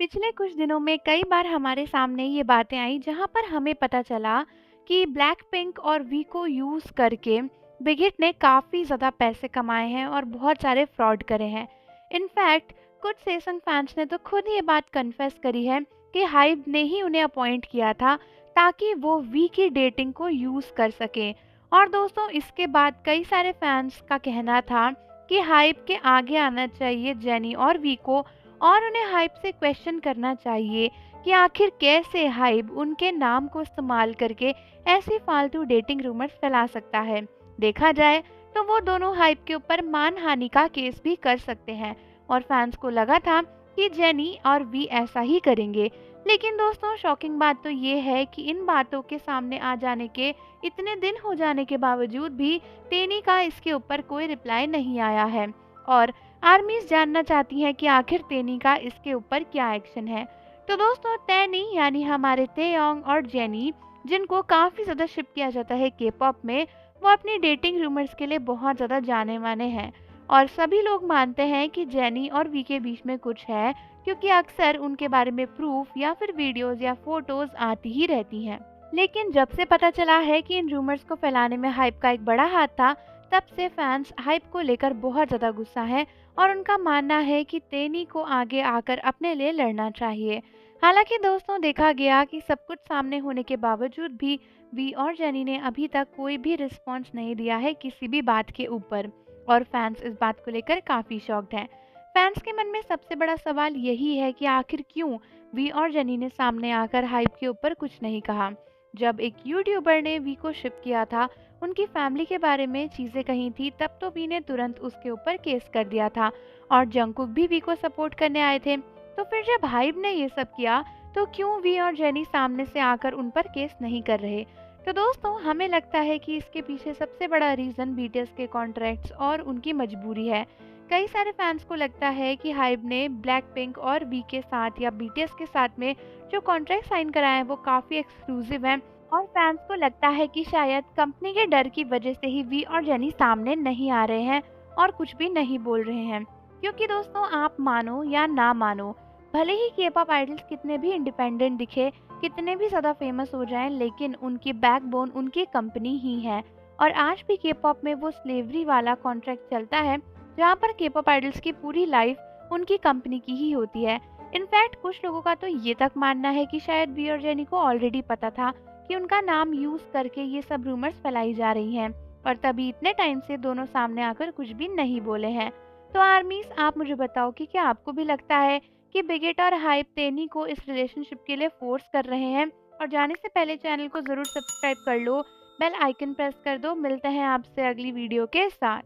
पिछले कुछ दिनों में कई बार हमारे सामने ये बातें आई जहां पर हमें पता चला कि ब्लैक पिंक और वी को यूज़ करके बिग हिट ने काफ़ी ज़्यादा पैसे कमाए हैं और बहुत सारे फ्रॉड करे हैं। इनफैक्ट कुछ सेसन फैंस ने तो खुद ये बात कन्फेस करी है कि हाइब ने ही उन्हें अपॉइंट किया था ताकि वो वी की डेटिंग को यूज़ कर सके। और दोस्तों, इसके बाद कई सारे फैंस का कहना था कि हाइब के आगे आना चाहिए जेनी और वी को, और उन्हें हाइब से क्वेश्चन करना चाहिए कि आखिर कैसे हाइब उनके नाम को इस्तेमाल करके ऐसी फालतू डेटिंग रूमर्स फैला सकता है। देखा जाए तो वो दोनों हाइब के ऊपर मानहानि का केस भी कर सकते हैं और फैंस को लगा था कि जेनी और वी ऐसा ही करेंगे। लेकिन दोस्तों, शॉकिंग बात तो ये है कि इन बातों के सामने आ जाने के इतने दिन हो जाने के बावजूद भी टेनी का इसके ऊपर कोई रिप्लाई नहीं आया है और आर्मीज जानना चाहती हैं कि आखिर टेनी का इसके ऊपर क्या एक्शन है। तो दोस्तों, टेनी यानी हमारे तेयोंग और जेनी, जिनको काफ़ी ज़्यादा शिप किया जाता है के पॉप में, वो अपनी डेटिंग रूमर्स के लिए बहुत ज़्यादा जाने माने हैं और सभी लोग मानते हैं कि जेनी और वी के बीच में कुछ है, क्योंकि अक्सर उनके बारे में प्रूफ या फिर वीडियोस या फोटोज आती ही रहती हैं। लेकिन जब से पता चला है कि इन रूमर्स को फैलाने में हाइप का एक बड़ा हाथ था, तब से फैंस हाइप को लेकर बहुत ज़्यादा गुस्सा है और उनका मानना है कि टेनी को आगे आकर अपने लिए लड़ना चाहिए। हालांकि दोस्तों, देखा गया कि सब कुछ सामने होने के बावजूद भी वी और जेनी ने अभी तक कोई भी रिस्पॉन्स नहीं दिया है किसी भी बात के ऊपर और फैंस इस बात को लेकर काफ़ी शॉक्ड हैं। फैंस के मन में सबसे बड़ा सवाल यही है कि आखिर क्यों वी और जेनी ने सामने आकर हाइप के ऊपर कुछ नहीं कहा। जब एक यूट्यूबर ने वी को शिप किया था, उनकी फैमिली के बारे में चीज़ें कही थी, तब तो वी ने तुरंत उसके ऊपर केस कर दिया था और जंगकुक भी वी को सपोर्ट करने आए थे। तो फिर जब हाइब ने ये सब किया, तो क्यों वी और जेनी सामने से आकर उन पर केस नहीं कर रहे। तो दोस्तों, हमें लगता है कि इसके पीछे सबसे बड़ा रीज़न बीटीएस के कॉन्ट्रैक्ट्स और उनकी मजबूरी है। कई सारे फैंस को लगता है कि हाइब ने ब्लैक पिंक और वी के साथ या बीटीएस के साथ में जो कॉन्ट्रैक्ट साइन कराए हैं वो काफ़ी एक्सक्लूसिव हैं और फैंस को लगता है कि शायद कंपनी के डर की वजह से ही वी और जेनी सामने नहीं आ रहे हैं और कुछ भी नहीं बोल रहे हैं। क्योंकि दोस्तों, आप मानो या ना मानो, भले ही के पॉप आइडल्स कितने भी इंडिपेंडेंट दिखे, कितने भी ज़्यादा फेमस हो जाएं, लेकिन उनकी बैकबोन उनकी कंपनी ही है। और आज भी के पॉप में वो स्लेवरी वाला कॉन्ट्रैक्ट चलता है जहाँ पर के पॉप आइडल्स की पूरी लाइफ उनकी कंपनी की ही होती है। इनफैक्ट कुछ लोगों का तो ये तक मानना है कि शायद वी और जेनी को ऑलरेडी पता था कि उनका नाम यूज़ करके ये सब रूमर्स फैलाई जा रही हैं और तभी इतने टाइम से दोनों सामने आकर कुछ भी नहीं बोले हैं। तो आर्मीज, आप मुझे बताओ कि क्या आपको भी लगता है कि बिग हिट और हाइप टेनी को इस रिलेशनशिप के लिए फोर्स कर रहे हैं? और जाने से पहले चैनल को ज़रूर सब्सक्राइब कर लो, बेल आइकन प्रेस कर दो। मिलते हैं आपसे अगली वीडियो के साथ।